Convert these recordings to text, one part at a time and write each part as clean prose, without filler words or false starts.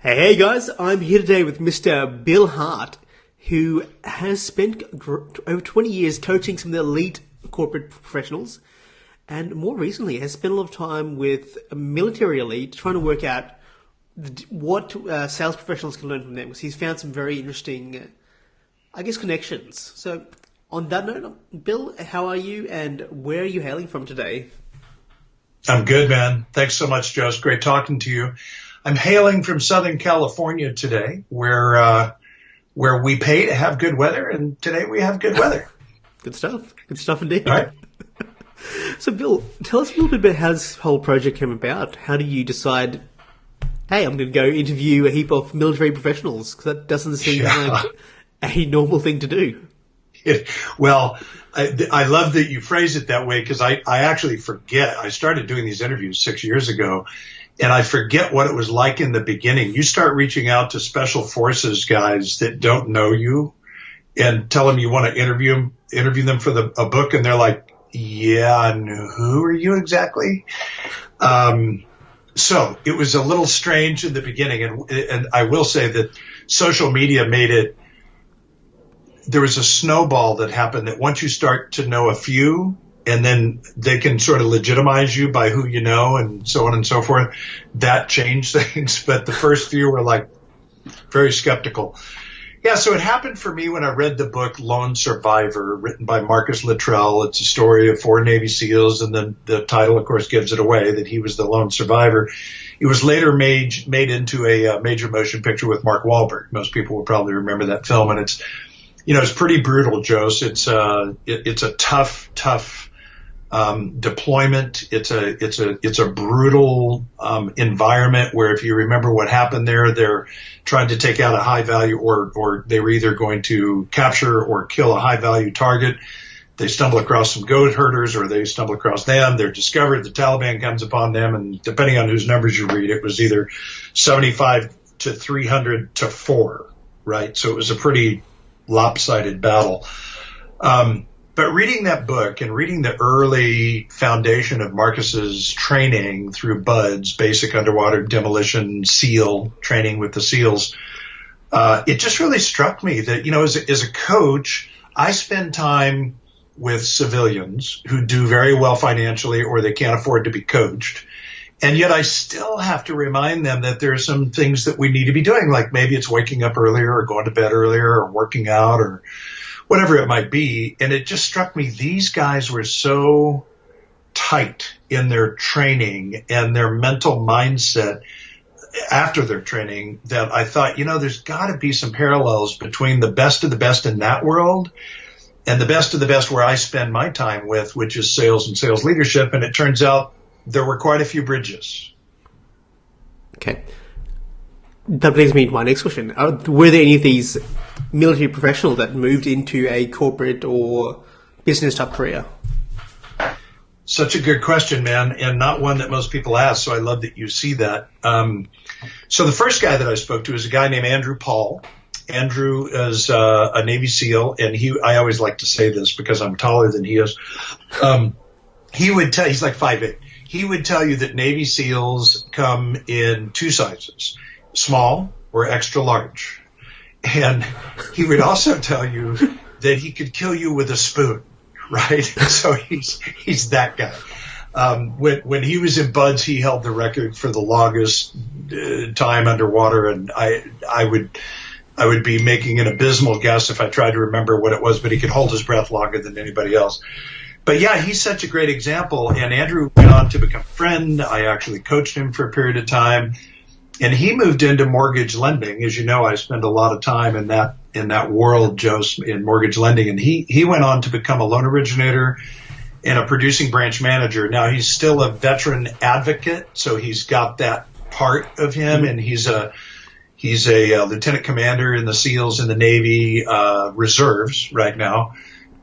Hey guys, I'm here today with Mr. Bill Hart, who has spent over 20 years coaching some of the elite corporate professionals, and more recently has spent a lot of time with a military elite trying to work out what sales professionals can learn from them, because he's found some very interesting, connections. So, on that note, Bill, how are you, and where are you hailing from today? I'm good, man. Thanks so much, Joe. It's great talking to you. I'm hailing from Southern California today, where we pay to have good weather, and today we have good weather. Good stuff. Good stuff indeed. All right. So, Bill, tell us a little bit about how this whole project came about. How do you decide, hey, I'm going to go interview a heap of military professionals? Because that doesn't seem like a normal thing to do. I love that you phrase it that way, because I actually forget. I started doing these interviews 6 years ago, and I forget what it was like in the beginning. You start reaching out to special forces guys that don't know you and tell them you want to interview them for a book, and they're like, yeah, and who are you exactly? So it was a little strange in the beginning, and I will say that social media made it. There was a snowball that happened that once you start to know a few, and then they can sort of legitimize you by who you know and so on and so forth, that changed things. But the first few were like very skeptical. Yeah, so it happened for me when I read the book Lone Survivor, written by Marcus Luttrell. It's a story of 4 Navy SEALs, and then the title, of course, gives it away that he was the lone survivor. It was later made into a major motion picture with Mark Wahlberg. Most people will probably remember that film, and it's pretty brutal, Joe. It's a tough deployment. It's a brutal environment where, if you remember what happened there, they're trying to take out a high value, or they were either going to capture or kill a high value target. They stumble across some goat herders, or they stumble across them. They're discovered. The Taliban comes upon them, and depending on whose numbers you read, it was either 75 to 300 to 4, right? So it was a pretty lopsided battle. But reading that book and reading the early foundation of Marcus's training through BUDS, basic underwater demolition SEAL training with the SEALs, it just really struck me that, as a coach, I spend time with civilians who do very well financially, or they can't afford to be coached. And yet I still have to remind them that there are some things that we need to be doing, like maybe it's waking up earlier or going to bed earlier or working out or whatever it might be. And it just struck me, these guys were so tight in their training and their mental mindset after their training that I thought, there's got to be some parallels between the best of the best in that world and the best of the best where I spend my time with, which is sales and sales leadership. And it turns out there were quite a few bridges. Okay. That brings me to my next question. Were there any of these military professionals that moved into a corporate or business type career? Such a good question, man, and not one that most people ask, so I love that you see that. So the first guy that I spoke to is a guy named Andrew Paul. Andrew is a Navy SEAL, and I always like to say this because I'm taller than he is. He's like 5'8". He would tell you that Navy SEALs come in 2 sizes, small or extra large. And he would also tell you that he could kill you with a spoon, right? So he's that guy. When he was in BUDS, he held the record for the longest time underwater, and I would be making an abysmal guess if I tried to remember what it was, but he could hold his breath longer than anybody else. But yeah, he's such a great example. And Andrew went on to become a friend. I actually coached him for a period of time. And he moved into mortgage lending. As you know, I spend a lot of time in that world, Joe, in mortgage lending. And he went on to become a loan originator and a producing branch manager. Now, he's still a veteran advocate, so he's got that part of him. And he's a lieutenant commander in the SEALs in the Navy reserves right now.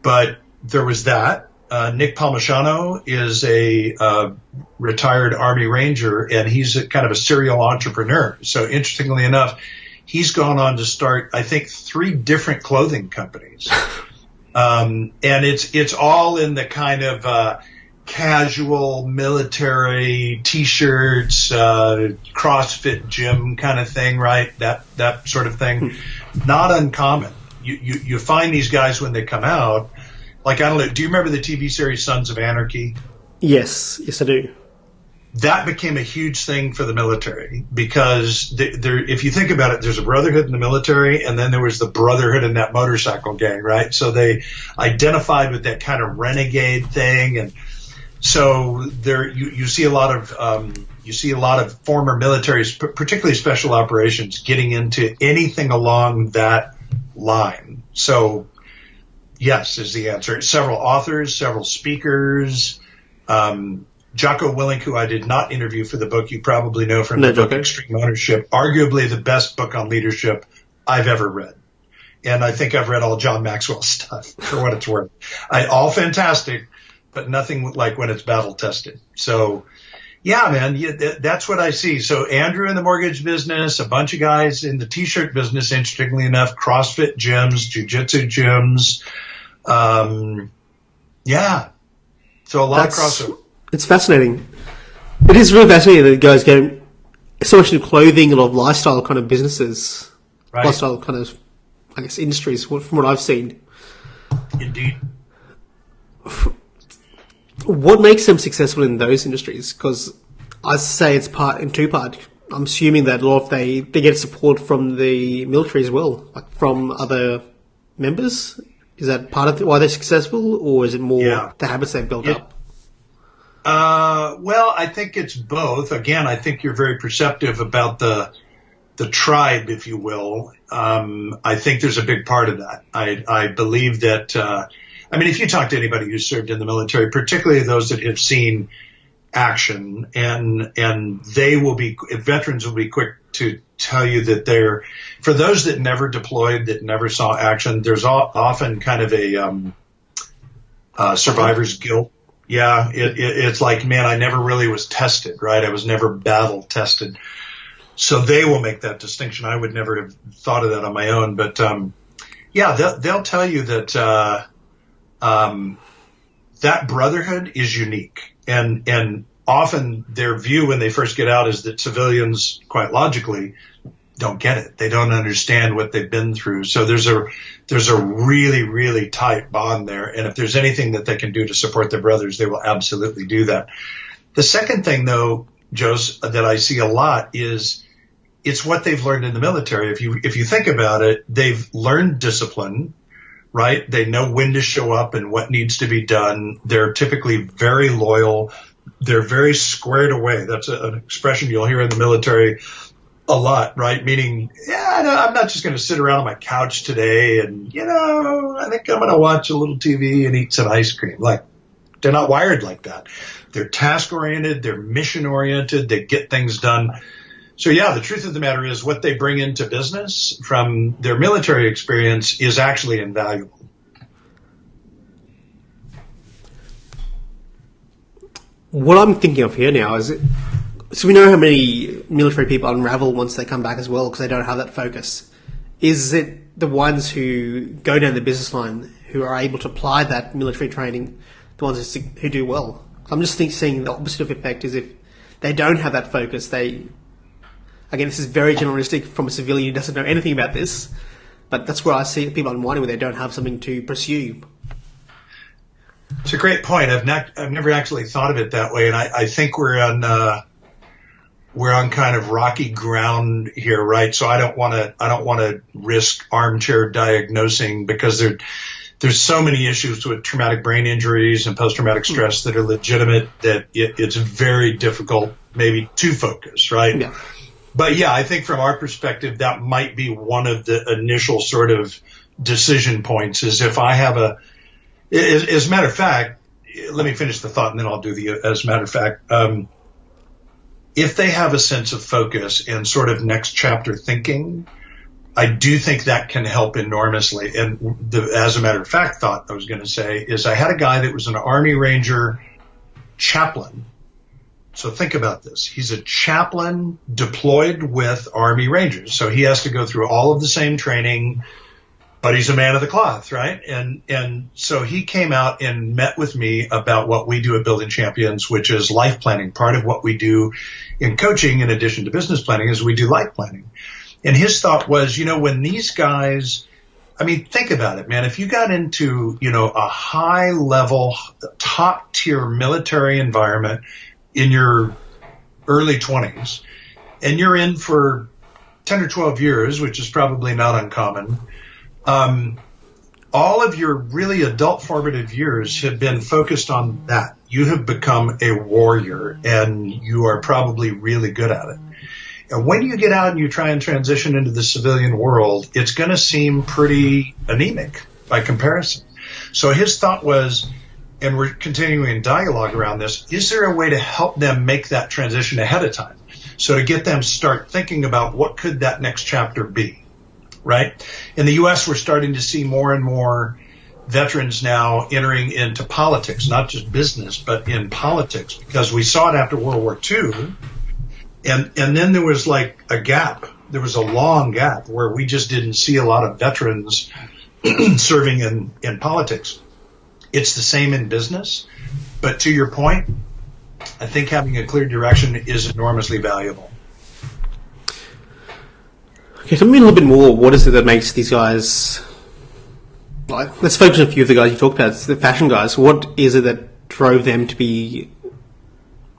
But there was that. Nick Palmisano is a retired Army Ranger, and he's kind of a serial entrepreneur. So interestingly enough, he's gone on to start, I think, 3 different clothing companies. And it's all in the kind of casual military T-shirts, CrossFit gym kind of thing, right? That sort of thing. Not uncommon. You find these guys when they come out. Like, I don't know, do you remember the TV series Sons of Anarchy? Yes, I do. That became a huge thing for the military because if you think about it, there's a brotherhood in the military, and then there was the brotherhood in that motorcycle gang, right? So they identified with that kind of renegade thing, and so there you see a lot of former militaries, particularly special operations, getting into anything along that line. So yes is the answer. Several authors, several speakers. Jocko Willink, who I did not interview for the book, you probably know from the book Extreme Ownership, arguably the best book on leadership I've ever read. And I think I've read all John Maxwell's stuff, for what it's worth. All fantastic, but nothing like when it's battle tested. So, yeah, man, that's what I see. So Andrew in the mortgage business, a bunch of guys in the T-shirt business, interestingly enough, CrossFit gyms, jiu-jitsu gyms. Yeah. So a lot of crossover. It's fascinating. It is really fascinating that guys go so much into clothing, a lot of lifestyle kind of businesses, right. Lifestyle kind of, I guess, industries, from what I've seen. Indeed. What makes them successful in those industries? Because I say it's two-part. I'm assuming that a lot of they get support from the military as well, like from other members. Is that part of why they're successful, or is it more the habits they've built up? Well, I think it's both. Again, I think you're very perceptive about the tribe, if you will. I think there's a big part of that. I believe that, if you talk to anybody who's served in the military, particularly those that have seen action, and veterans will be quick to tell you that for those that never deployed, that never saw action, there's often kind of a survivor's guilt. Yeah, it's like, man, I never really was tested, right? I was never battle tested. So they will make that distinction. I would never have thought of that on my own. But, they'll tell you that that brotherhood is unique. And often their view when they first get out is that civilians, quite logically, don't get it. They don't understand what they've been through. So there's a really, really tight bond there. And if there's anything that they can do to support their brothers, they will absolutely do that. The second thing, though, Jose, that I see a lot is it's what they've learned in the military. If you think about it, they've learned discipline, right? They know when to show up and what needs to be done. They're typically very loyal. They're very squared away. That's an expression you'll hear in the military a lot, right? Meaning, I'm not just going to sit around on my couch today and, I think I'm going to watch a little TV and eat some ice cream. Like, they're not wired like that. They're task-oriented. They're mission-oriented. They get things done. So, the truth of the matter is what they bring into business from their military experience is actually invaluable. What I'm thinking of here now is so we know how many military people unravel once they come back as well because they don't have that focus. Is it the ones who go down the business line who are able to apply that military training, the ones who do well? I'm just seeing the opposite of effect is if they don't have that focus, again, this is very generalistic from a civilian who doesn't know anything about this, but that's where I see people unwinding where they don't have something to pursue. It's a great point. I've never actually thought of it that way, and I think we're on kind of rocky ground here, right? So I don't want to risk armchair diagnosing because there's so many issues with traumatic brain injuries and post-traumatic stress that are legitimate that it's very difficult maybe to focus, right? Yeah. But I think from our perspective, that might be one of the initial sort of decision points is if I have as a matter of fact, let me finish the thought and then I'll do as a matter of fact. If they have a sense of focus and sort of next chapter thinking, I do think that can help enormously. And as a matter of fact, thought I was going to say is I had a guy that was an Army Ranger chaplain. So think about this. He's a chaplain deployed with Army Rangers. So he has to go through all of the same training, but he's a man of the cloth, right? And so he came out and met with me about what we do at Building Champions, which is life planning. Part of what we do in coaching, in addition to business planning, is we do life planning. And his thought was, when these guys, I mean, think about it, man. If you got into, a high level, top tier military environment in your early 20s, and you're in for 10 or 12 years, which is probably not uncommon, all of your really adult formative years have been focused on that. You have become a warrior, and you are probably really good at it. And when you get out and you try and transition into the civilian world, it's going to seem pretty anemic by comparison. So his thought was, and we're continuing dialogue around this, is there a way to help them make that transition ahead of time? So to get them start thinking about what could that next chapter be, right? In the U.S., we're starting to see more and more veterans now entering into politics, not just business, but in politics, because we saw it after World War II. And then there was like a gap. There was a long gap where we just didn't see a lot of veterans serving in politics. It's the same in business. But to your point, I think having a clear direction is enormously valuable. Okay, tell me a little bit more. What is it that makes these guys... let's focus on a few of the guys you talked about, the fashion guys. What is it that drove them to be...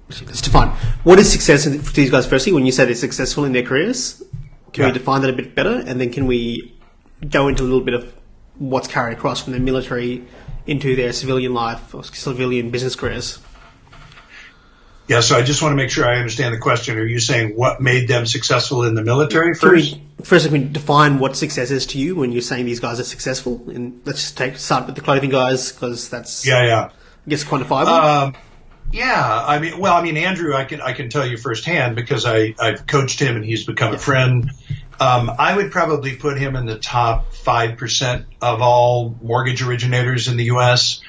Let's define. What is success for these guys, firstly, when you say they're successful in their careers? Can we define that a bit better? And then can we go into a little bit of what's carried across from the military into their civilian life or civilian business careers? Yeah, so I just want to make sure I understand the question. Are you saying what made them successful in the military first? First, can we define what success is to you when you're saying these guys are successful? And let's just start with the clothing guys, because that's, I guess, quantifiable. Yeah, I mean, Andrew, I can tell you firsthand because I've coached him and he's become a friend. I would probably put him in the top 5% of all mortgage originators in the U.S.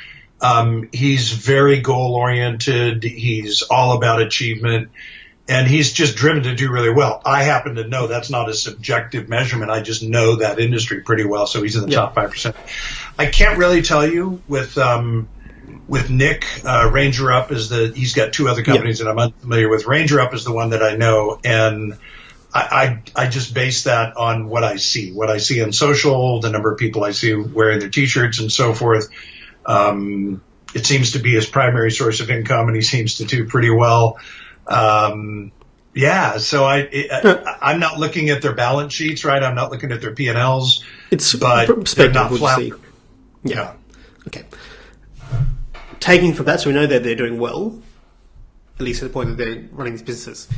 He's very goal oriented. He's all about achievement, and he's just driven to do really well. I happen to know that's not a subjective measurement. I just know that industry pretty well, so he's in the top 5%. I can't really tell you with Nick, Ranger Up he's got two other companies that I'm unfamiliar with. Ranger Up is the one that I know, and I just base that on what I see on social, the number of people I see wearing their t-shirts and so forth. It seems to be his primary source of income, and he seems to do pretty well. So I'm not looking at their balance sheets, right? I'm not looking at their P&Ls, but they're not floundering. Yeah. Okay. Taking from that, so we know that they're doing well, at least at the point that they're running these businesses.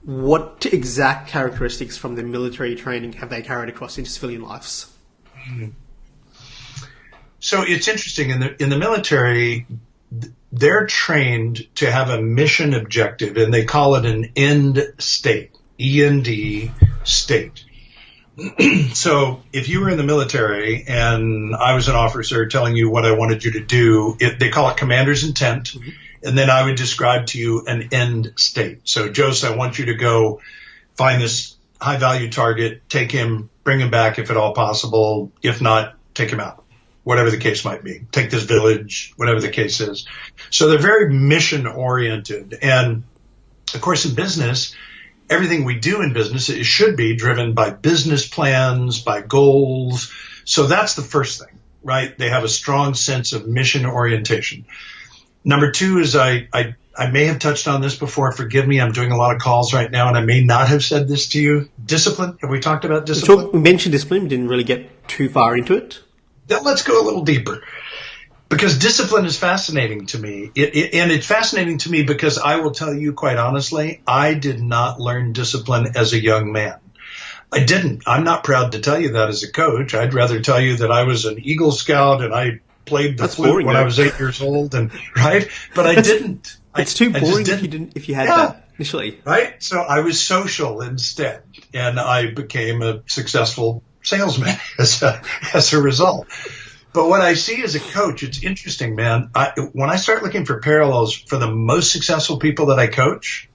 What exact characteristics from the military training have they carried across into civilian lives? So it's interesting. In the military, they're trained to have a mission objective, and they call it an end state, END state. So if you were in the military and I was an officer telling you what I wanted you to do, they call it commander's intent. Mm-hmm. And then I would describe to you an end state. So Joseph, I want you to go find this high value target, take him, bring him back if at all possible. If not, take him out, whatever the case might be. Take this village, whatever the case is. So they're very mission oriented. And of course in business, everything we do in business, it should be driven by business plans, by goals. So that's the first thing, right? They have a strong sense of mission orientation. Number two is I may have touched on this before. Forgive me. I'm doing a lot of calls right now, and I may not have said this to you. Discipline. Have we talked about discipline? We mentioned discipline. We didn't really get too far into it. Then let's go a little deeper. Because discipline is fascinating to me. And it's fascinating to me because I will tell you quite honestly, I did not learn discipline as a young man. I didn't. I'm not proud to tell you that as a coach. I'd rather tell you that I was an Eagle Scout and I played the flute when I was 8 years old, and right? But I didn't. It's too boring if you had that initially. Right? So I was social instead, and I became a successful salesman as a result. But what I see as a coach, it's interesting, man. When I start looking for parallels for the most successful people that I coach,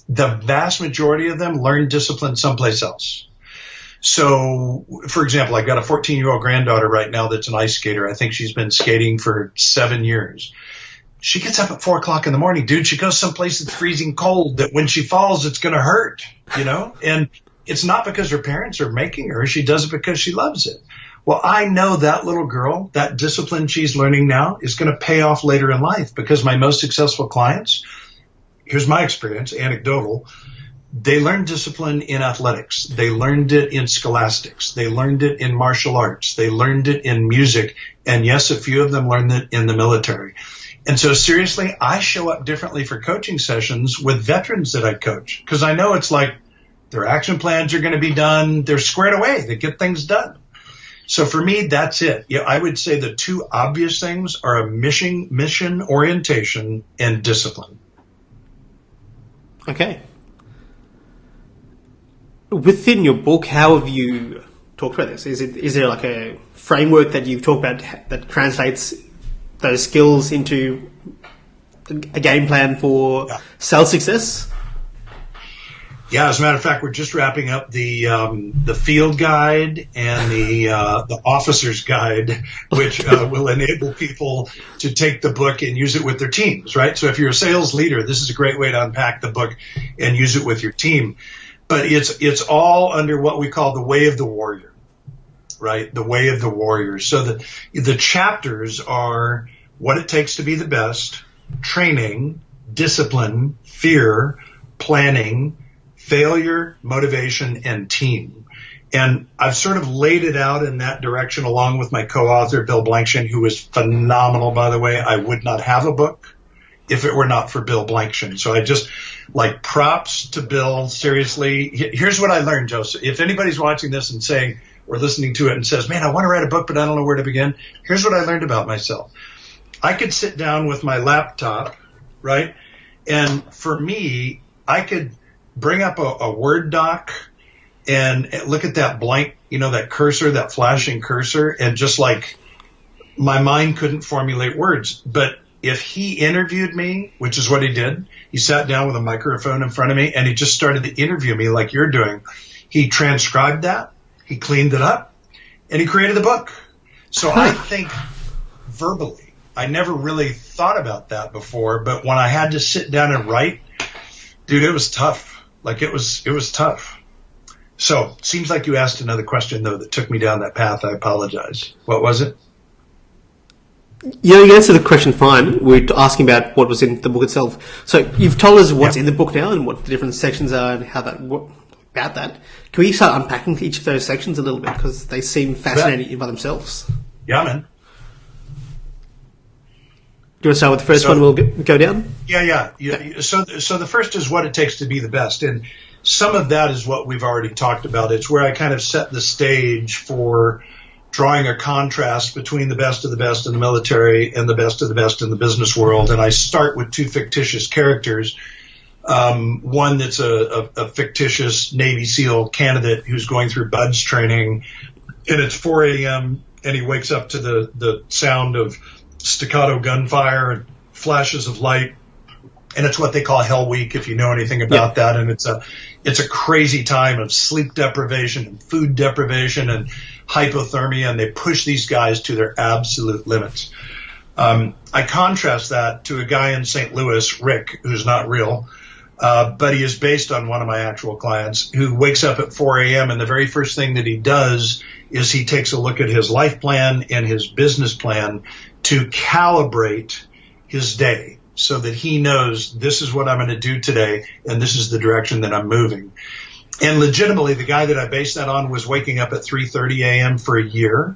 the vast majority of them learn discipline someplace else. So, for example, I've got a 14-year-old granddaughter right now that's an ice skater. I think she's been skating for 7 years. She gets up at 4 o'clock in the morning, dude. She goes someplace that's freezing cold that when she falls, it's going to hurt, And it's not because her parents are making her. She does it because she loves it. Well, I know that little girl, that discipline she's learning now is going to pay off later in life, because my most successful clients, here's my experience, anecdotal, they learned discipline in athletics. They learned it in scholastics. They learned it in martial arts. They learned it in music. And yes, a few of them learned it in the military. And so seriously, I show up differently for coaching sessions with veterans that I coach, because I know it's like their action plans are going to be done. They're squared away. They get things done. So for me, that's it. Yeah, I would say the two obvious things are a mission orientation and discipline. Okay. Within your book, how have you talked about this? Is there like a framework that you've talked about that translates those skills into a game plan for sales success? Yeah, as a matter of fact, we're just wrapping up the field guide and the officer's guide, which will enable people to take the book and use it with their teams, right? So if you're a sales leader, this is a great way to unpack the book and use it with your team. But it's all under what we call the way of the warrior, right? The way of the warrior. So the chapters are what it takes to be the best, training, discipline, fear, planning, failure, motivation, and team. And I've sort of laid it out in that direction along with my co-author, Bill Blankshin, who is phenomenal, by the way. I would not have a book if it were not for Bill Blankshin. So I just props to Bill. Seriously, here's what I learned, Joseph. If anybody's watching this and saying or listening to it and says, man, I want to write a book, but I don't know where to begin. Here's what I learned about myself. I could sit down with my laptop, right? And for me, I could bring up a Word doc and look at that blank, that cursor, that flashing cursor, and just my mind couldn't formulate words. But if he interviewed me, which is what he did, he sat down with a microphone in front of me and he just started to interview me like you're doing. He transcribed that, he cleaned it up, and he created a book. So I think verbally, I never really thought about that before, but when I had to sit down and write, dude, it was tough. It was tough. So, seems like you asked another question, though, that took me down that path. I apologize. What was it? Yeah, you answered the question fine. We're asking about what was in the book itself. So, you've told us what's in the book now and what the different sections are and about that. Can we start unpacking each of those sections a little bit? Because they seem fascinating by themselves. Yeah, man. Do you want to start with the first one? We'll go down? Yeah. So the first is what it takes to be the best. And some of that is what we've already talked about. It's where I kind of set the stage for drawing a contrast between the best of the best in the military and the best of the best in the business world. And I start with two fictitious characters. One that's a fictitious Navy SEAL candidate who's going through BUDS training. And it's 4 a.m. and he wakes up to the sound of staccato gunfire and flashes of light, and it's what they call Hell Week, if you know anything about that. And it's a crazy time of sleep deprivation and food deprivation and hypothermia, and they push these guys to their absolute limits. I contrast that to a guy in St. Louis, Rick, who's not real, but he is based on one of my actual clients, who wakes up at 4 a.m. and the very first thing that he does is he takes a look at his life plan and his business plan to calibrate his day so that he knows this is what I'm going to do today and this is the direction that I'm moving. And legitimately, the guy that I based that on was waking up at 3:30 a.m. for a year.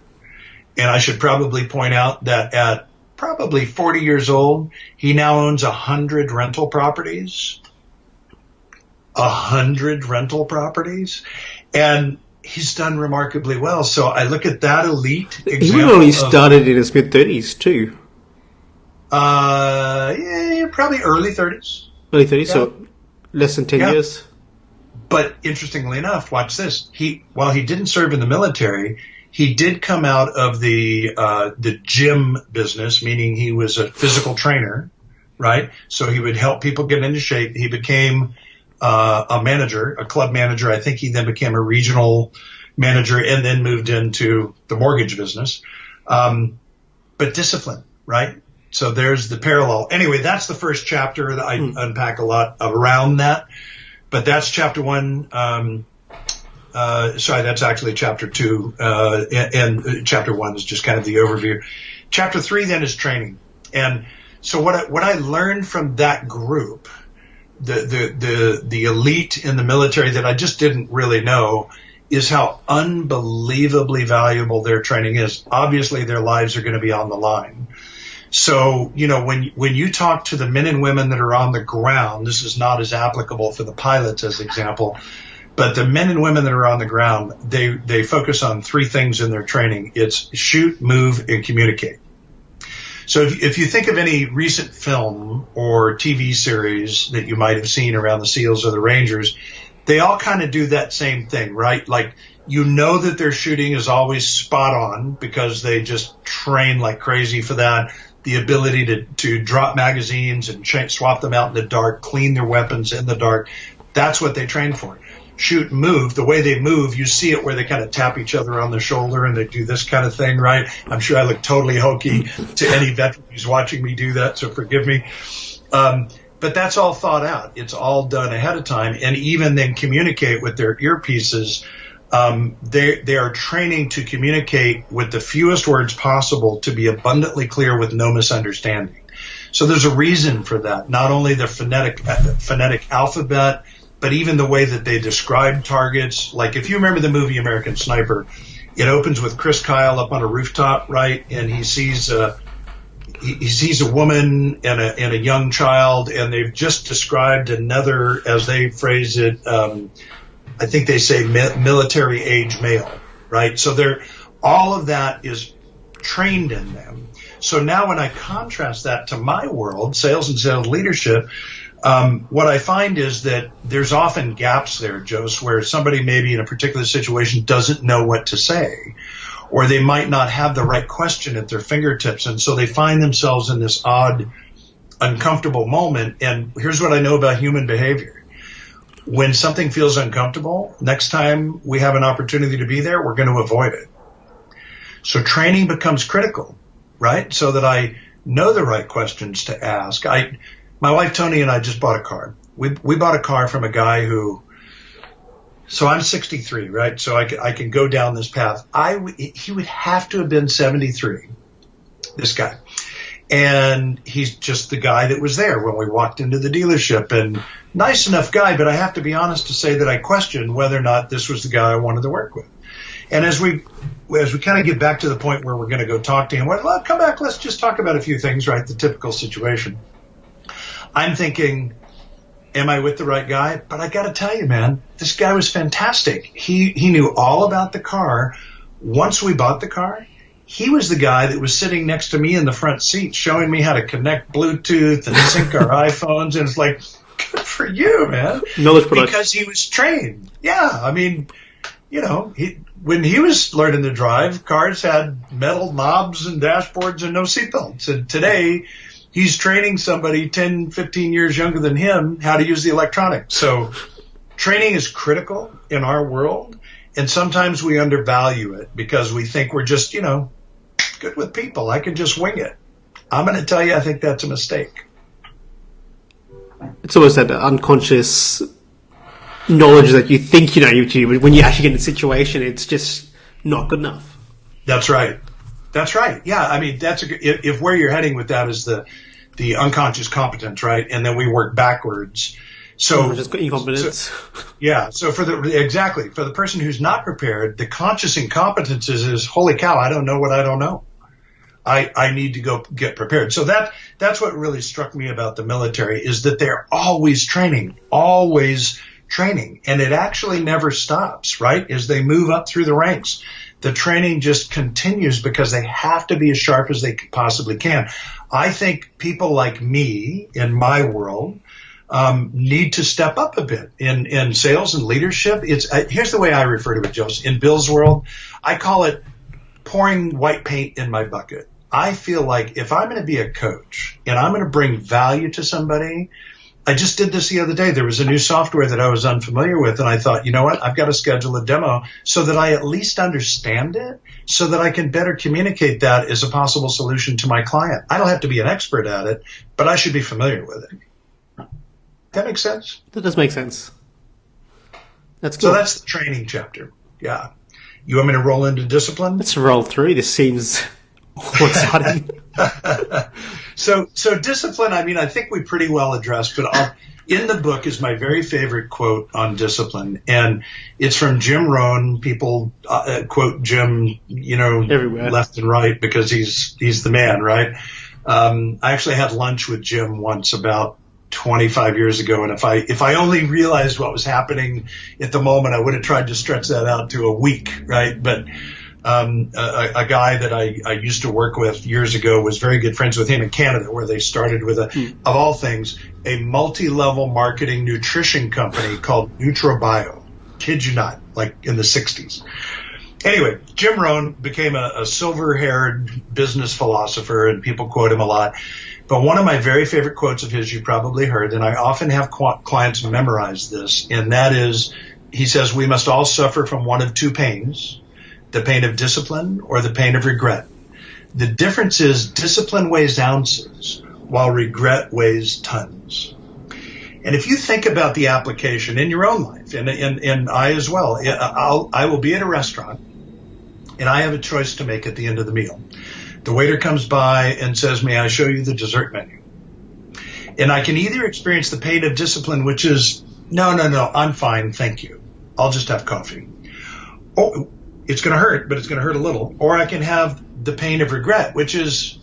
And I should probably point out that at probably 40 years old, he now owns 100 rental properties. 100 rental properties. And he's done remarkably well. So I look at that elite example. He would have only started in his mid-30s too. Probably early 30s. Early 30s, so less than 10 years. But interestingly enough, watch this. While he didn't serve in the military, he did come out of the gym business, meaning he was a physical trainer, right? So he would help people get into shape. He became a manager, a club manager. I think he then became a regional manager and then moved into the mortgage business. But discipline, right? So there's the parallel. Anyway, that's the first chapter that I unpack a lot around that. But that's chapter 1. Sorry, that's actually chapter 2. And chapter 1 is just kind of the overview. Chapter 3 then is training. And so what I learned from that group, the elite in the military that I just didn't really know, is how unbelievably valuable their training is. Obviously, their lives are going to be on the line. So, when you talk to the men and women that are on the ground, this is not as applicable for the pilots as example, but the men and women that are on the ground, they focus on 3 things in their training. It's shoot, move, and communicate. So if you think of any recent film or TV series that you might have seen around the SEALs or the Rangers, they all kind of do that same thing, right? Like, that their shooting is always spot on because they just train like crazy for that. The ability to drop magazines and swap them out in the dark, clean their weapons in the dark. That's what they train for. Shoot, move. The way they move, you see it where they kind of tap each other on the shoulder and they do this kind of thing, right? I'm sure I look totally hokey to any veteran who's watching me do that, so forgive me. But that's all thought out. It's all done ahead of time. And even then communicate with their earpieces. They are training to communicate with the fewest words possible to be abundantly clear with no misunderstanding. So there's a reason for that. Not only the phonetic alphabet, but even the way that they describe targets. Like if you remember the movie American Sniper, it opens with Chris Kyle up on a rooftop, right? And he sees he sees a woman and a young child, and they've just described another, as they phrase it, I think they say military age male, right? So all of that is trained in them. So now when I contrast that to my world, sales and sales leadership, what I find is that there's often gaps there, Jose, where somebody maybe in a particular situation doesn't know what to say, or they might not have the right question at their fingertips. And so they find themselves in this odd, uncomfortable moment. And here's what I know about human behavior. When something feels uncomfortable, next time we have an opportunity to be there, we're going to avoid it. So training becomes critical, right? So that I know the right questions to ask. My wife, Tony, and I just bought a car. We bought a car from a guy who, so I'm 63, right? So I can go down this path. He would have to have been 73, this guy. And he's just the guy that was there when we walked into the dealership, and nice enough guy, but I have to be honest to say that I questioned whether or not this was the guy I wanted to work with. And as we kind of get back to the point where we're going to go talk to him, well, come back, let's just talk about a few things, right? The typical situation. I'm thinking, am I with the right guy? But I got to tell you, man, this guy was fantastic. He knew all about the car. Once we bought the car, he was the guy that was sitting next to me in the front seat showing me how to connect Bluetooth and sync our iPhones. And it's like, good for you, man. Because he was trained. Yeah, I mean, when he was learning to drive, cars had metal knobs and dashboards and no seatbelts. And today, he's training somebody 10, 15 years younger than him how to use the electronics. So training is critical in our world, and sometimes we undervalue it because we think we're just, good with people. I can just wing it. I'm going to tell you, I think that's a mistake. It's almost that unconscious knowledge that you think you know, but when you actually get in a situation, it's just not good enough. That's right. That's right. Yeah, I mean, if where you're heading with that is the unconscious competence, right? And then we work backwards. So just incompetence. So for the person who's not prepared, the conscious incompetence is holy cow, I don't know what I don't know. I need to go get prepared. So that's what really struck me about the military, is that they're always training, and it actually never stops, right? As they move up through the ranks, the training just continues because they have to be as sharp as they possibly can. I think people like me in my world need to step up a bit in sales and leadership. Here's the way I refer to it, Joseph. In Bill's world, I call it pouring white paint in my bucket. I feel like if I'm going to be a coach and I'm going to bring value to somebody, I just did this the other day. There was a new software that I was unfamiliar with, and I thought, you know what? I've got to schedule a demo so that I at least understand it, so that I can better communicate that as a possible solution to my client. I don't have to be an expert at it, but I should be familiar with it. That makes sense? That does make sense. That's good. So that's the training chapter. Yeah. You want me to roll into discipline? Let's roll through. This seems exciting. So discipline, I mean, I think we pretty well addressed, but in the book is my very favorite quote on discipline, and it's from Jim Rohn. People quote Jim, everywhere, left and right, because he's the man, right? I actually had lunch with Jim once about 25 years ago, and if I only realized what was happening at the moment, I would have tried to stretch that out to a week, right? But a guy that I used to work with years ago was very good friends with him in Canada, where they started with of all things, a multi-level marketing nutrition company called NutriBio. Kid you not, like in the 60s. Anyway, Jim Rohn became a silver-haired business philosopher, and people quote him a lot. But one of my very favorite quotes of his you probably heard, and I often have clients memorize this, and that is, he says, we must all suffer from one of two pains, the pain of discipline or the pain of regret. The difference is discipline weighs ounces while regret weighs tons. And if you think about the application in your own life, and I as well, I will be at a restaurant and I have a choice to make at the end of the meal. The waiter comes by and says, may I show you the dessert menu? And I can either experience the pain of discipline, which is, no, I'm fine, thank you. I'll just have coffee. Oh, it's going to hurt, but it's going to hurt a little. Or I can have the pain of regret, which is,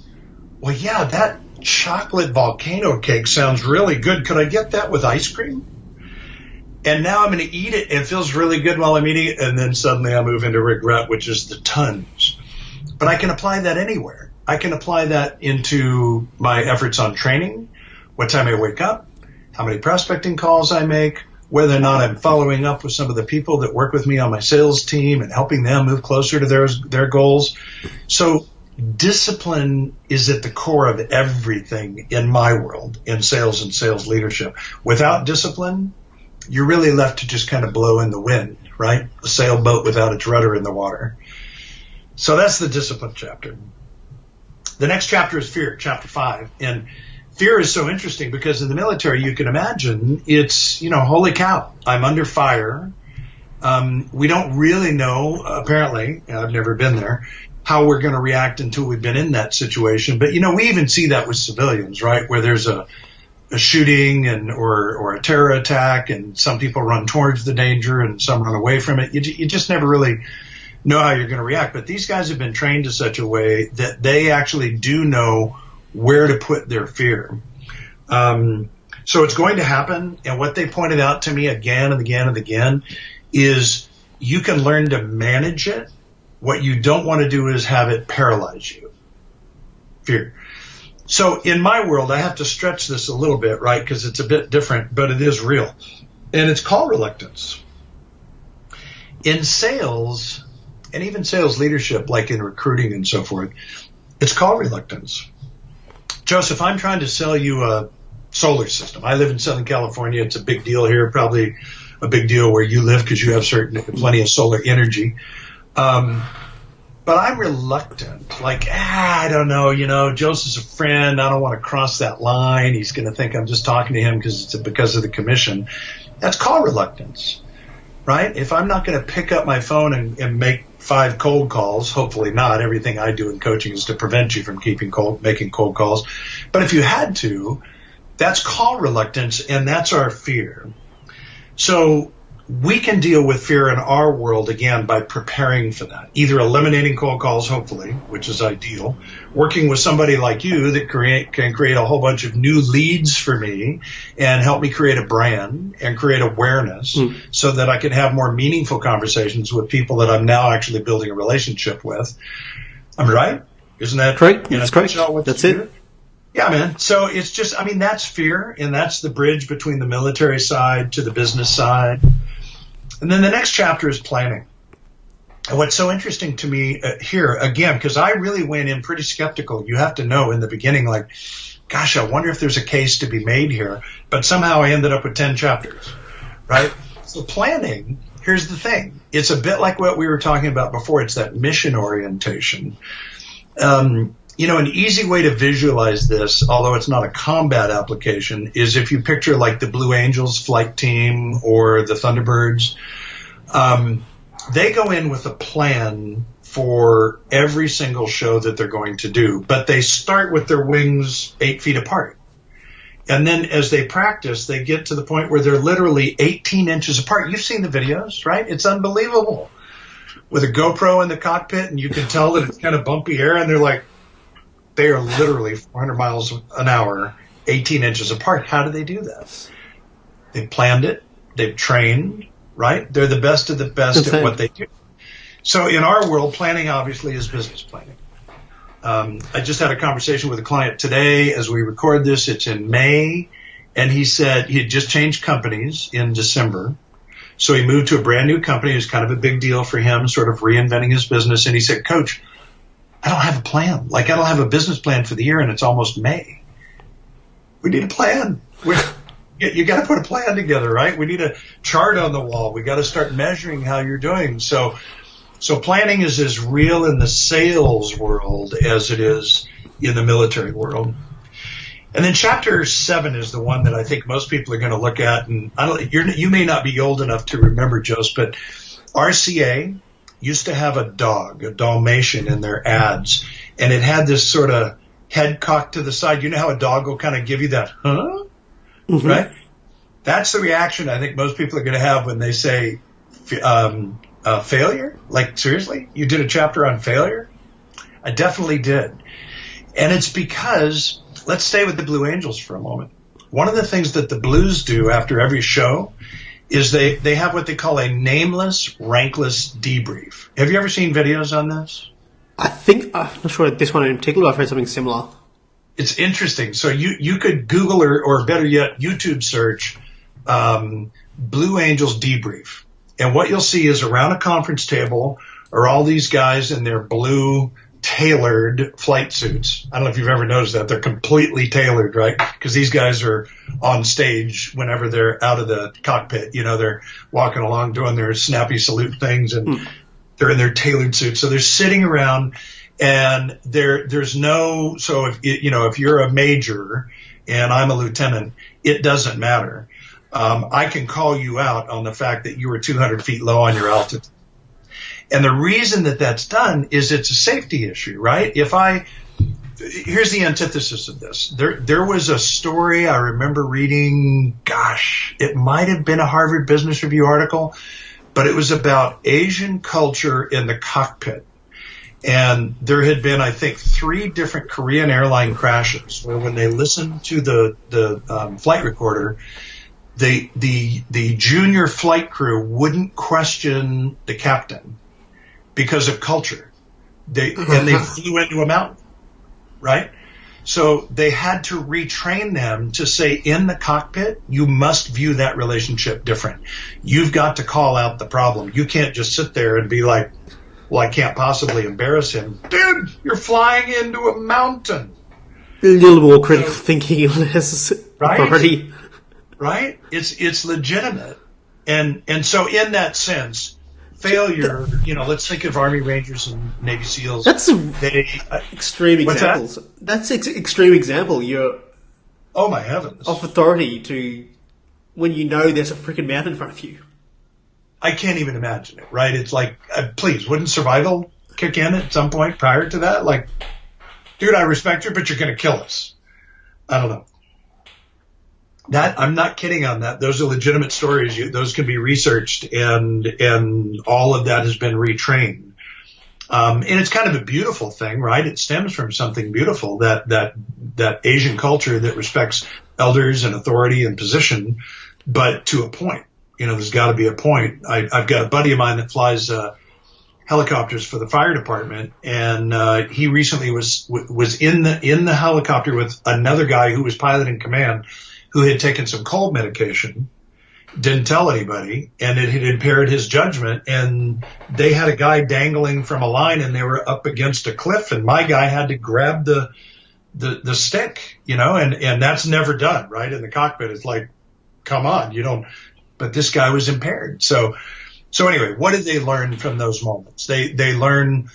well, yeah, that chocolate volcano cake sounds really good. Could I get that with ice cream? And now I'm going to eat it. It feels really good while I'm eating it. And then suddenly I move into regret, which is the tons. But I can apply that anywhere. I can apply that into my efforts on training, what time I wake up, how many prospecting calls I make, whether or not I'm following up with some of the people that work with me on my sales team and helping them move closer to their goals. So discipline is at the core of everything in my world, in sales and sales leadership. Without discipline, you're really left to just kind of blow in the wind, right? A sailboat without its rudder in the water. So that's the discipline chapter. The next chapter is fear, chapter 5. And fear is so interesting because in the military, you can imagine it's, holy cow, I'm under fire. We don't really know, apparently, I've never been there, how we're going to react until we've been in that situation. But, we even see that with civilians, right, where there's a shooting or a terror attack and some people run towards the danger and some run away from it. You just never really know how you're going to react. But these guys have been trained in such a way that they actually do know where to put their fear. So it's going to happen. And what they pointed out to me again and again and again is you can learn to manage it. What you don't want to do is have it paralyze you. Fear. So in my world, I have to stretch this a little bit, right? Because it's a bit different, but it is real. And it's called reluctance. In sales, and even sales leadership, like in recruiting and so forth, it's called reluctance. Joseph, I'm trying to sell you a solar system. I live in Southern California. It's a big deal here, probably a big deal where you live because you have plenty of solar energy. But I'm reluctant. Like, I don't know, Joseph's a friend. I don't want to cross that line. He's going to think I'm just talking to him because of the commission. That's called reluctance, right? If I'm not going to pick up my phone and make 5 cold calls, hopefully not. Everything I do in coaching is to prevent you from making cold calls. But if you had to, that's called reluctance, and that's our fear. So we can deal with fear in our world, again, by preparing for that. Either eliminating cold calls, hopefully, which is ideal, working with somebody like you that can create a whole bunch of new leads for me and help me create a brand and create awareness so that I can have more meaningful conversations with people that I'm now actually building a relationship with. I'm right? Isn't that correct? That's correct. That's it. Yeah, man. So it's just, that's fear, and that's the bridge between the military side to the business side. And then the next chapter is planning. And what's so interesting to me here, again, because I really went in pretty skeptical. You have to know in the beginning, like, gosh, I wonder if there's a case to be made here. But somehow I ended up with 10 chapters, right? So planning, here's the thing. It's a bit like what we were talking about before. It's that mission orientation. An easy way to visualize this, although it's not a combat application, is if you picture like the Blue Angels flight team or the Thunderbirds. They go in with a plan for every single show that they're going to do, but they start with their wings 8 feet apart. And then as they practice, they get to the point where they're literally 18 inches apart. You've seen the videos, right? It's unbelievable. With a GoPro in the cockpit, and you can tell that it's kind of bumpy air, and they are literally 400 miles an hour, 18 inches apart. How do they do that? They planned it. They've trained, right? They're the best of the best at what they do. So in our world, planning obviously is business planning. I just had a conversation with a client today as we record this. It's in May, and he said he had just changed companies in December. So he moved to a brand new company. It was kind of a big deal for him, sort of reinventing his business. And he said, Coach, I don't have a plan. Like, I don't have a business plan for the year, and it's almost May. We need a plan. You got to put a plan together, right? We need a chart on the wall. We got to start measuring how you're doing. So planning is as real in the sales world as it is in the military world. And then chapter 7 is the one that I think most people are going to look at. And you may not be old enough to remember, Joseph, but RCA used to have a dog, a Dalmatian, in their ads. And it had this sort of head cocked to the side. You know how a dog will kind of give you that, huh? Mm-hmm. Right? That's the reaction I think most people are going to have when they say failure. Like, seriously? You did a chapter on failure? I definitely did. And it's because, let's stay with the Blue Angels for a moment. One of the things that the Blues do after every show is they have what they call a nameless, rankless debrief. Have you ever seen videos on this? I think, I'm not sure this one in particular, I've heard something similar. It's interesting. So you could Google or better yet, YouTube search Blue Angels debrief. And what you'll see is around a conference table are all these guys in their blue tailored flight suits. I don't know if you've ever noticed that. They're completely tailored, right? Because these guys are on stage whenever they're out of the cockpit. You know, they're walking along doing their snappy salute things, and they're in their tailored suits. So they're sitting around, and there's no, so if you're a major and I'm a lieutenant, it doesn't matter. I can call you out on the fact that you were 200 feet low on your altitude. And the reason that that's done is it's a safety issue, right? Here's the antithesis of this. There was a story I remember reading, it might have been a Harvard Business Review article, but it was about Asian culture in the cockpit. And there had been, I think, 3 different Korean airline crashes where when they listened to the flight recorder, the junior flight crew wouldn't question the captain because of culture. They flew into a mountain, right? So they had to retrain them to say in the cockpit, you must view that relationship different. You've got to call out the problem. You can't just sit there and be like, well, I can't possibly embarrass him. Dude, you're flying into a mountain. A little more critical thinking, less authority. Right? It's legitimate. And so in that sense, failure, let's think of Army Rangers and Navy SEALs. That's extreme examples. That's extreme example. Oh my heavens. Of authority to when you know there's a freaking mountain in front of you. I can't even imagine it, right? It's like, please, wouldn't survival kick in at some point prior to that? Like, dude, I respect you, but you're going to kill us. I don't know. I'm not kidding on that. Those are legitimate stories. Those can be researched, and all of that has been retrained. And it's kind of a beautiful thing, right? It stems from something beautiful, that Asian culture that respects elders and authority and position, but to a point. There's got to be a point. I've got a buddy of mine that flies helicopters for the fire department, and he recently was in the helicopter with another guy who was pilot in command, who had taken some cold medication, didn't tell anybody, and it had impaired his judgment. And they had a guy dangling from a line, and they were up against a cliff, and my guy had to grab the the stick, and that's never done, right? In the cockpit, it's like, come on, you don't, but this guy was impaired. So anyway, what did they learn from those moments? They learn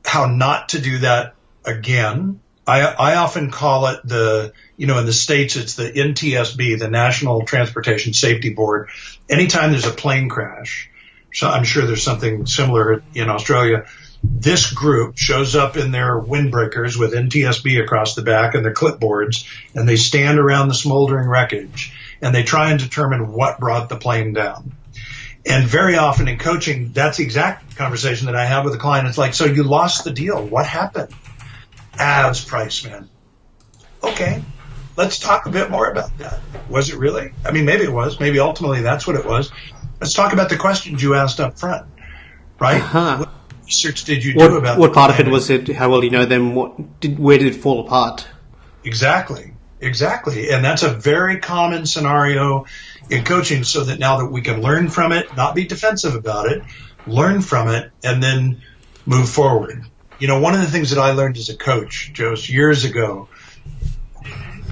how not to do that again. I often call it in the States, it's the NTSB, the National Transportation Safety Board. Anytime there's a plane crash, so I'm sure there's something similar in Australia, this group shows up in their windbreakers with NTSB across the back and their clipboards, and they stand around the smoldering wreckage, and they try and determine what brought the plane down. And very often in coaching, that's the exact conversation that I have with a client. It's like, so you lost the deal. What happened? It was price, man. Okay, let's talk a bit more about that. Was it really? I mean, maybe it was. Maybe ultimately that's what it was. Let's talk about the questions you asked up front, right? Uh-huh. What research did you do about what part of it was it? How well you know them? Where did it fall apart? Exactly. And that's a very common scenario in coaching, so that now that we can learn from it, not be defensive about it, learn from it, and then move forward. One of the things that I learned as a coach, Jost, years ago,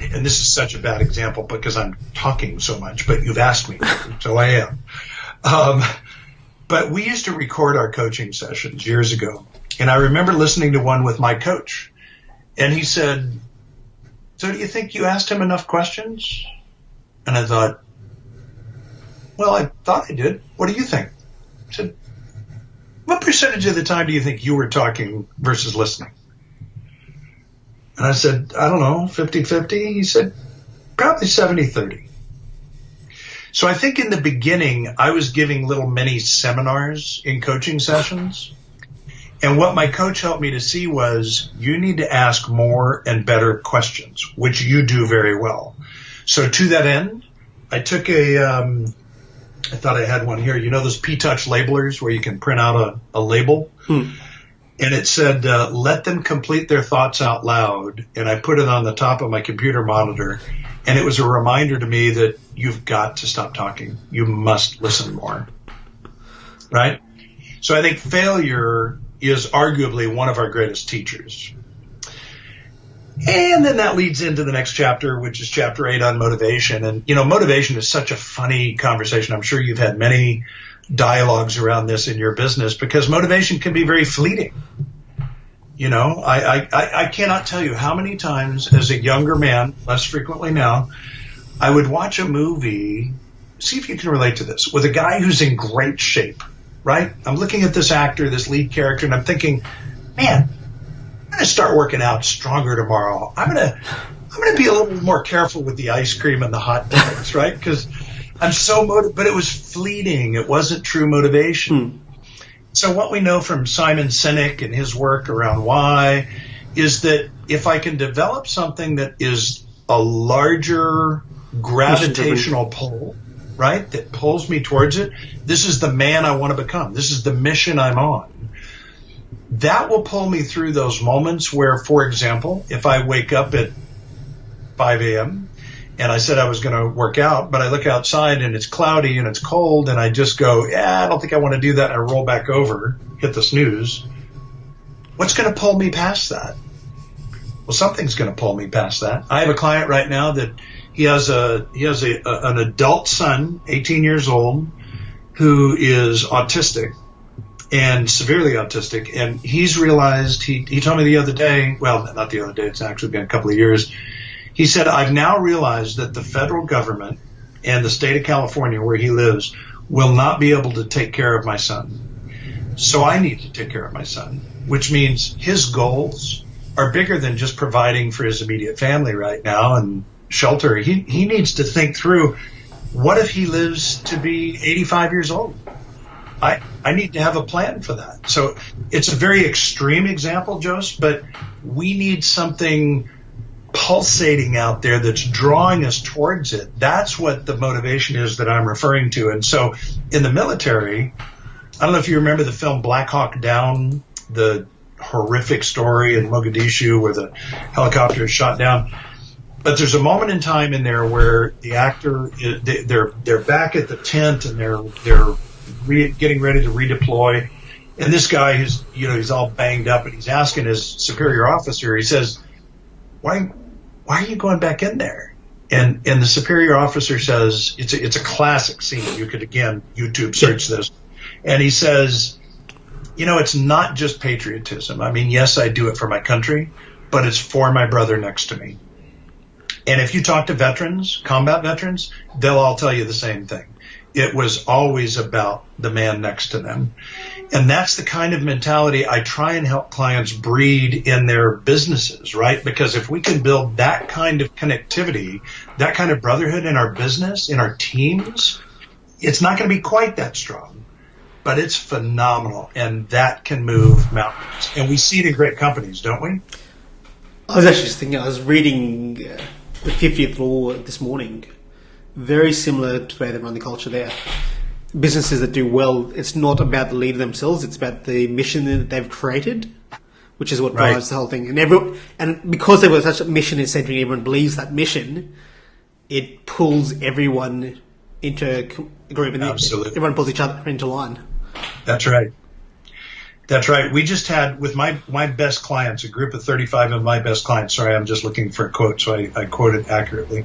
and this is such a bad example because I'm talking so much, but you've asked me, so I am. But we used to record our coaching sessions years ago, and I remember listening to one with my coach, and he said, so do you think you asked him enough questions? And I thought, well, I thought I did. What do you think? I said, what percentage of the time do you think you were talking versus listening? And I said, I don't know, 50-50? He said, probably 70-30. So I think in the beginning, I was giving little mini seminars in coaching sessions. And what my coach helped me to see was you need to ask more and better questions, which you do very well. So to that end, I took I thought I had one here. Those P-Touch labelers where you can print out a label? And it said, let them complete their thoughts out loud. And I put it on the top of my computer monitor. And it was a reminder to me that you've got to stop talking. You must listen more. Right? So I think failure is arguably one of our greatest teachers. And then that leads into the next chapter, which is chapter 8 on motivation. And, motivation is such a funny conversation. I'm sure you've had many dialogues around this in your business because motivation can be very fleeting. I cannot tell you how many times as a younger man, less frequently now, I would watch a movie, see if you can relate to this, with a guy who's in great shape, right? I'm looking at this actor, this lead character, and I'm thinking, man, I'm going to start working out stronger tomorrow. I'm going to be a little more careful with the ice cream and the hot dogs, right? Because I'm so motivated, but it was fleeting. It wasn't true motivation. So what we know from Simon Sinek and his work around why is that if I can develop something that is a larger gravitational pull, right, that pulls me towards it, this is the man I want to become. This is the mission I'm on. That will pull me through those moments where, for example, if I wake up at 5 a.m. and I said I was going to work out, but I look outside and it's cloudy and it's cold and I just go, I don't think I want to do that. And I roll back over, hit the snooze. What's going to pull me past that? Well, something's going to pull me past that. I have a client right now that he has an adult son, 18 years old, who is autistic. And severely autistic, and he's realized, he told me the other day, well, not the other day, it's actually been a couple of years, he said, I've now realized that the federal government and the state of California where he lives will not be able to take care of my son. So I need to take care of my son, which means his goals are bigger than just providing for his immediate family right now and shelter. He needs to think through, what if he lives to be 85 years old? I need to have a plan for that. So it's a very extreme example, Jost, but we need something pulsating out there that's drawing us towards it. That's what the motivation is that I'm referring to. And so in the military, I don't know if you remember the film Black Hawk Down, the horrific story in Mogadishu where the helicopter is shot down. But there's a moment in time in there where the actor, they're back at the tent and they're getting ready to redeploy. And this guy he's all banged up and he's asking his superior officer, he says, why are you going back in there? And the superior officer says, it's a classic scene. You could, again, YouTube search this. And he says, it's not just patriotism. I mean, yes, I do it for my country, but it's for my brother next to me. And if you talk to veterans, combat veterans, they'll all tell you the same thing. It was always about the man next to them. And that's the kind of mentality I try and help clients breed in their businesses, right? Because if we can build that kind of connectivity, that kind of brotherhood in our business, in our teams, it's not going to be quite that strong, but it's phenomenal. And that can move mountains. And we see it in great companies, don't we? I was actually just thinking, I was reading the 50th Law this morning. Very similar to the way they run the culture there. Businesses that do well, it's not about the leader themselves, it's about the mission that they've created, which is what drives the whole thing. And because they've got such a mission in centering, everyone believes that mission, it pulls everyone into a group, and everyone pulls each other into line. That's right. That's right. We just had, with my best clients, a group of 35 of my best clients, sorry, I'm just looking for a quote, so I quote it accurately.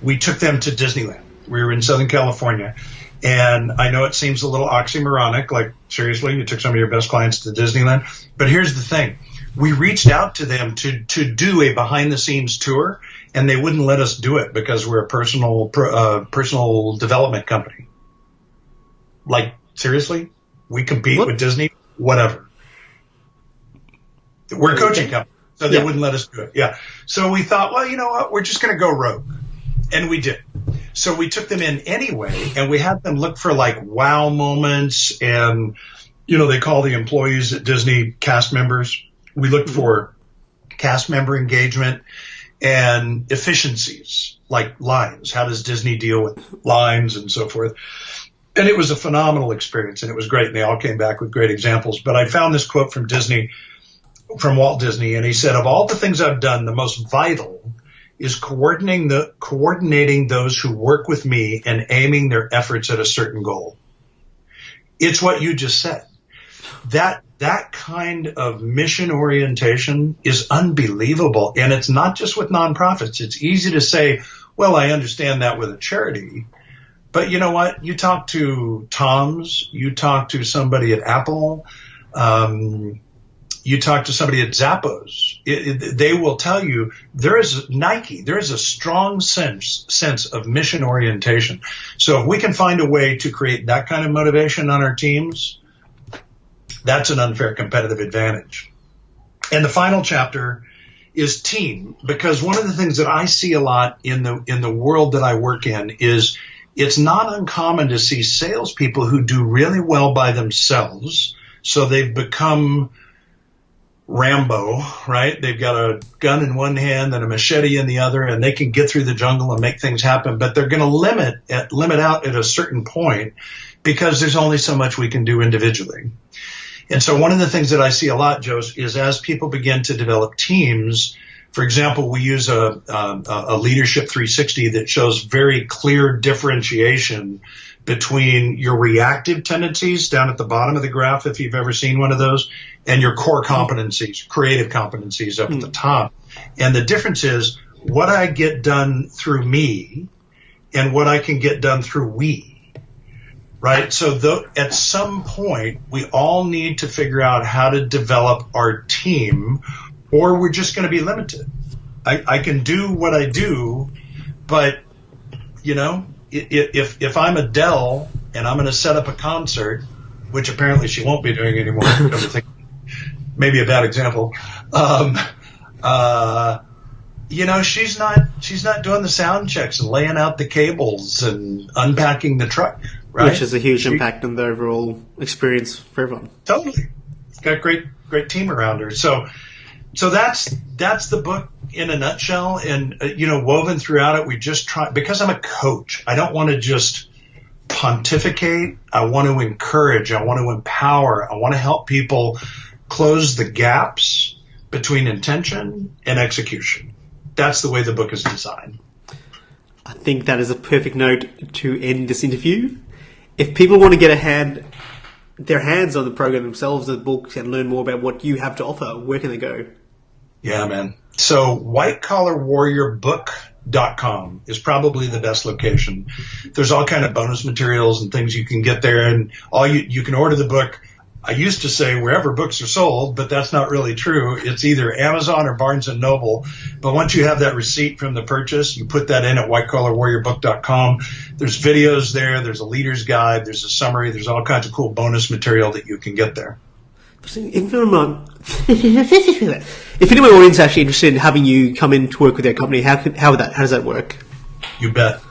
We took them to Disneyland. We were in Southern California. And I know it seems a little oxymoronic, like, seriously, you took some of your best clients to Disneyland. But here's the thing. We reached out to them to do a behind-the-scenes tour, and they wouldn't let us do it because we're a personal development company. Like, seriously? We compete with Disney? Whatever. We're a coaching company, so they wouldn't let us do it. Yeah. So we thought, well, you know what? We're just going to go rogue. And we did. So we took them in anyway, and we had them look for like wow moments, and they call the employees at Disney cast members. We looked for cast member engagement and efficiencies, like lines. How does Disney deal with lines and so forth? And it was a phenomenal experience, and it was great, and they all came back with great examples. But I found this quote from Walt Disney, and he said, of all the things I've done, the most vital is coordinating those who work with me and aiming their efforts at a certain goal. It's what you just said. That kind of mission orientation is unbelievable. And it's not just with nonprofits. It's easy to say, well, I understand that with a charity. But you know what? You talk to Tom's, you talk to somebody at Apple, you talk to somebody at Zappos, they will tell you there is a strong sense of mission orientation. So if we can find a way to create that kind of motivation on our teams, that's an unfair competitive advantage. And the final chapter is team, because one of the things that I see a lot in the world that I work in is it's not uncommon to see salespeople who do really well by themselves. So they've become Rambo, right? They've got a gun in one hand and a machete in the other, and they can get through the jungle and make things happen. But they're going to limit out at a certain point because there's only so much we can do individually. And so one of the things that I see a lot, Joe, is as people begin to develop teams, for example, we use a leadership 360 that shows very clear differentiation between your reactive tendencies down at the bottom of the graph, if you've ever seen one of those, and your core competencies, creative competencies up at the top. And the difference is what I get done through me and what I can get done through we, right? So at some point, we all need to figure out how to develop our team, or we're just going to be limited. I can do what I do, but, if I'm Adele and I'm going to set up a concert, which apparently she won't be doing anymore, maybe a bad example, she's not doing the sound checks and laying out the cables and unpacking the truck, right? Which is a huge impact on the overall experience for everyone. Totally. Got a great team around her. So that's the book in a nutshell. And, woven throughout it, we just try, because I'm a coach, I don't want to just pontificate. I want to encourage. I want to empower. I want to help people close the gaps between intention and execution. That's the way the book is designed. I think that is a perfect note to end this interview. If people want to get their hands on the program themselves, the book, and learn more about what you have to offer, where can they go? Yeah, man. So whitecollarwarriorbook.com is probably the best location. There's all kind of bonus materials and things you can get there, and all you can order the book. I used to say wherever books are sold, but that's not really true. It's either Amazon or Barnes and Noble. But once you have that receipt from the purchase, you put that in at whitecollarwarriorbook.com. There's videos there. There's a leader's guide. There's a summary. There's all kinds of cool bonus material that you can get there. If anyone in my audience is actually interested in having you come in to work with their company, how does that work? You bet.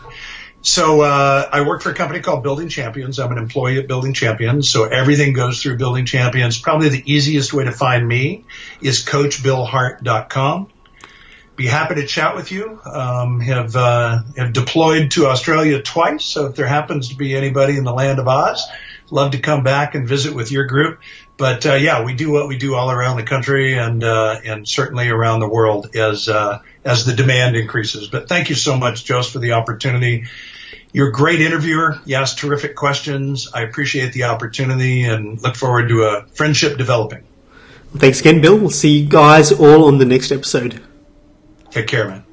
So I work for a company called Building Champions. I'm an employee at Building Champions, so everything goes through Building Champions. Probably the easiest way to find me is coachbillhart.com. Be happy to chat with you. Have deployed to Australia twice, so if there happens to be anybody in the land of Oz, love to come back and visit with your group. But yeah, we do what we do all around the country and certainly around the world as the demand increases. But thank you so much, Joseph, for the opportunity. You're a great interviewer. You ask terrific questions. I appreciate the opportunity and look forward to a friendship developing. Thanks again, Bill. We'll see you guys all on the next episode. Take care, man.